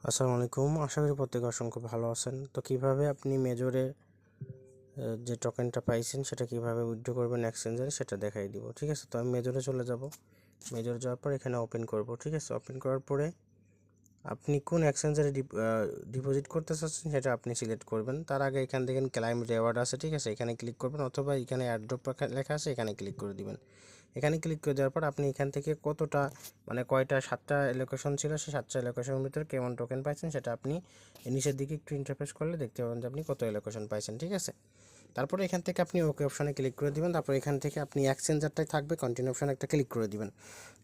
আসসালামু আলাইকুম। আশা করি প্রত্যেকে অসংখ্য ভালো আছেন। তো কিভাবে আপনি মেজরের যে টোকেনটা পাইছেন সেটা কিভাবে উইথড্র করবেন এক্সচেঞ্জারে সেটা দেখাই দিব। ঠিক আছে, তো আমি মেজরে চলে যাব। মেজরে যাওয়ার পর এখানে ওপেন করব। ঠিক আছে, ওপেন করার পরে আপনি কোন এক্সচেঞ্জারে ডিপোজিট করতে চাচ্ছেন সেটা আপনি সিলেক্ট করবেন। তার আগে এখান থেকে ক্লাইম রেওয়ার্ড আছে, ঠিক আছে, এখানে ক্লিক করবেন, অথবা এখানে অ্যাড্রপ লেখা আছে এখানে ক্লিক করে দিবেন। এখানে ক্লিক করে দেওয়ার পর আপনি এখান থেকে কতটা কয়টা 7টা অ্যালোকেশন ছিল, সেই 7টা অ্যালোকেশনের ভিতরে কেমন টোকেন পাইছেন সেটা আপনি নিচের দিকে একটু ইন্টারফেস করলে দেখতে পাবেন যে আপনি কত অ্যালোকেশন পাইছেন। ঠিক আছে, তারপরে এখান থেকে আপনি ওকে অপশানে ক্লিক করে দিবেন। তারপর এখান থেকে আপনি এক্সচেঞ্জারটাই থাকবে, কন্টিনিউ অপশানে একটা ক্লিক করে দিবেন।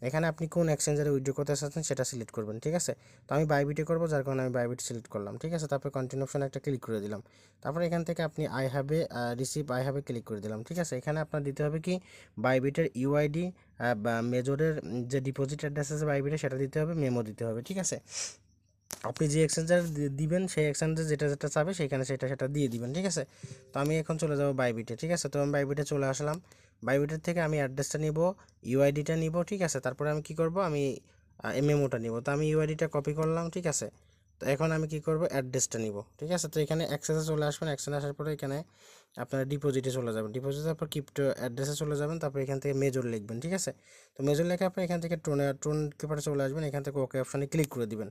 এখানে আপনি কোন এক্সচেঞ্জারে উইথড্র করতে চাচ্ছেন সেটা সিলেক্ট করবেন। ঠিক আছে, তো আমি বাইবিটে করবো, যার কারণে আমি বাইবিট সিলেক্ট করলাম। ঠিক আছে, তারপর কন্টিনিউ অপশানে একটা ক্লিক করে দিলাম। তারপর এখান থেকে আপনি আই হ্যাভে রিসিভ আই হ্যাভে ক্লিক করে দিলাম। ঠিক আছে, এখানে আপনার দিতে হবে কি বাইবিটের ইউআইডি বা মেজরের যে ডিপোজিট অ্যাড্রেস আছে বাইবিটে সেটা দিতে হবে, মেমো দিতে হবে। ঠিক আছে, আপনি যে এক্সচেঞ্জার দিবেন সেই এক্সচেঞ্জার যেটা যেটা চাবে সেখানে সেটা দিয়ে দিবেন। ঠিক আছে, তো আমি এখন চলে যাব বাইবিটে। ঠিক আছে, তো আমি বাইবিটে চলে আসলাম। বাইবিটের থেকে আমি অ্যাড্রেসটা নিব, ইউআইডিটা নিব। ঠিক আছে, তারপরে আমি কি করব, আমি মেমোটা নিব। তো আমি ইউআইডিটা কপি করলাম। ঠিক আছে, তো এখন আমি কি করব, অ্যাড্রেসটা নিব। ঠিক আছে, তো এখানে অ্যাক্সেসে চলে আসবেন। অ্যাক্সেসে আসার পরে এখানে আপনারা ডিপোজিটে চলে যাবেন। ডিপোজিটের তারপর ক্রিপ্টো অ্যাড্রেসে চলে যাবেন। তারপর এখান থেকে মেজর লিখবেন। ঠিক আছে, তো মেজর লেখার পর এখান থেকে টোন পেপারে চলে আসবেন। এখান থেকে ওকে অপশানে ক্লিক করে দিবেন।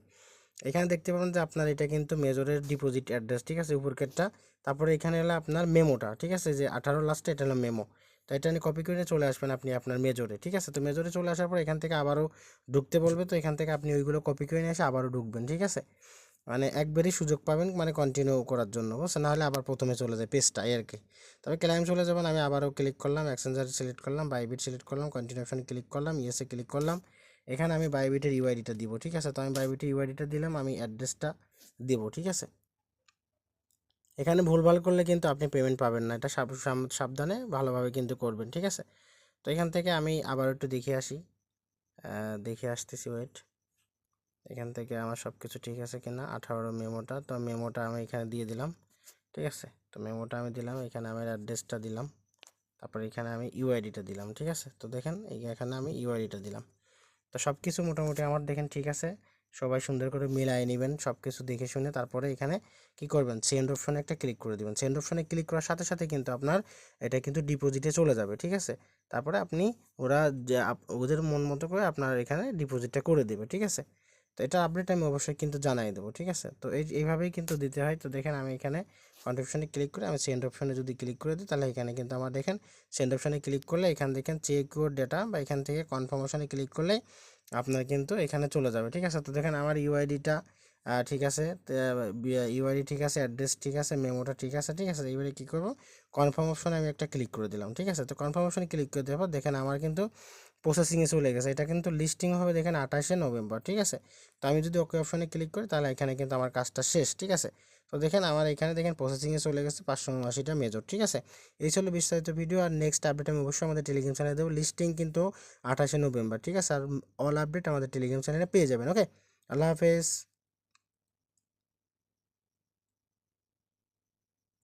এখানে দেখতে পাবেন যে আপনার এটা কিন্তু মেজরের ডিপোজিট অ্যাড্রেস। ঠিক আছে, উপরকেরটা। তারপরে এখানে হলো আপনার মেমোটা। ঠিক আছে, যে 18 লাস্টে এটা হলো মেমো। তো এটা নিয়ে কপি করে চলে আসবেন আপনি আপনার মেজরে। ঠিক আছে, তো মেজরে চলে আসার পর এখান থেকে আবারও ঢুকতে বলবে, তো এখান থেকে আপনি ওইগুলো কপি করে নিয়ে এসে আবারও ঢুকবেন। ঠিক আছে, একবারই সুযোগ পাবেন কন্টিনিউ করার জন্য, বুঝছেন, নাহলে আবার প্রথমে চলে যায় পেজটা, এই আর কি। তবে ক্লাইম চলে যাবেন। আমি আবারও ক্লিক করলাম, এক্সচেঞ্জার সিলেক্ট করলাম, বাইবিট সিলেক্ট করলাম, কন্টিনিউ অপশনে ক্লিক করলাম, ইয়েসে ক্লিক করলাম। এখানে আমি বাইবিটের ইউআইডিটা দিব। ঠিক আছে, তো আমি বাইবিটের ইউআইডিটা দিলাম, আমি অ্যাড্রেসটা দেব। ঠিক আছে, এখানে ভুলভাল করলে কিন্তু আপনি পেমেন্ট পাবেন না, এটা সাবধানে ভালোভাবে কিন্তু করবেন। ঠিক আছে, তো এখান থেকে আমি আবার একটু দেখে আসি, দেখে আসতেছি, ওয়েট। এখান থেকে আমার সব কিছু ঠিক আছে কিনা, 18 মেমোটা, তো মেমোটা আমি এখানে দিয়ে দিলাম। ঠিক আছে, তো মেমোটা আমি দিলাম, এখানে আমার অ্যাড্রেসটা দিলাম, তারপর এখানে আমি ইউআইডিটা দিলাম। ঠিক আছে, তো দেখেন এখানে আমি ইউআইডিটা দিলাম। তো সব কিছু মোটামুটি আমার দেখেন ঠিক আছে। সবাই সুন্দর করে মিলাই নেবেন সব কিছু দেখে শুনে। তারপরে এখানে কি করবেন, সেন্ড অপশনে একটা ক্লিক করে দেবেন। সেন্ড অপশনে ক্লিক করার সাথে সাথে কিন্তু আপনার এটা কিন্তু ডিপোজিটে চলে যাবে। ঠিক আছে, তারপরে আপনি ওরা ওদের মন মতো করে আপনার এখানে ডিপোজিটটা করে দেবে। ঠিক আছে, তো এটা আপডেট আমি অবশ্যই কিন্তু জানাই দেবো। ঠিক আছে, তো এইভাবেই কিন্তু দিতে হয়। তো দেখেন আমি এখানে কন্ট্রিবিউশনে ক্লিক করে আমি সেন্ড অপশনে যদি ক্লিক করে দিই, তাহলে এখানে কিন্তু আমার দেখেন সেন্ড অপশনে ক্লিক করলে এখান দেখেন চেক ইউর ডেটা, বা এখান থেকে কনফার্মেশনে ক্লিক করলে আপনার কিন্তু এখানে চলে যাবে। ঠিক আছে, তো দেখেন আমার ইউআইডিটা ঠিক আছে, ইউআইডি ঠিক আছে, অ্যাড্রেস ঠিক আছে, মেমোটা ঠিক আছে। ঠিক আছে, এইবারে কী করবো, কনফার্ম অপশনে আমি একটা ক্লিক করে দিলাম। ঠিক আছে, তো কনফার্ম অপশনে ক্লিক করে দেওয়ার পর দেখেন আমার কিন্তু প্রসেসিংয়ে চলে গেছে। এটা কিন্তু লিস্টিং হবে দেখেন 28শে নভেম্বর। ঠিক আছে, তো আমি যদি ওকে অপশনে ক্লিক করি তাহলে এখানে কিন্তু আমার কাজটা শেষ। ঠিক আছে, তো দেখেন আমার এখানে দেখেন প্রসেসিংয়ে চলে গেছে 579টা মেজর। ঠিক আছে, এই ছিল বিস্তারিত ভিডিও। আর নেক্সট আপডেট আমি অবশ্যই আমাদের টেলিগ্রাম চ্যানেলে দেবো। লিস্টিং কিন্তু 28শে নভেম্বর। ঠিক আছে, আর অল আপডেট আমাদের টেলিগ্রাম চ্যানেলে পেয়ে যাবেন। ওকে, আল্লাহ হাফেজ।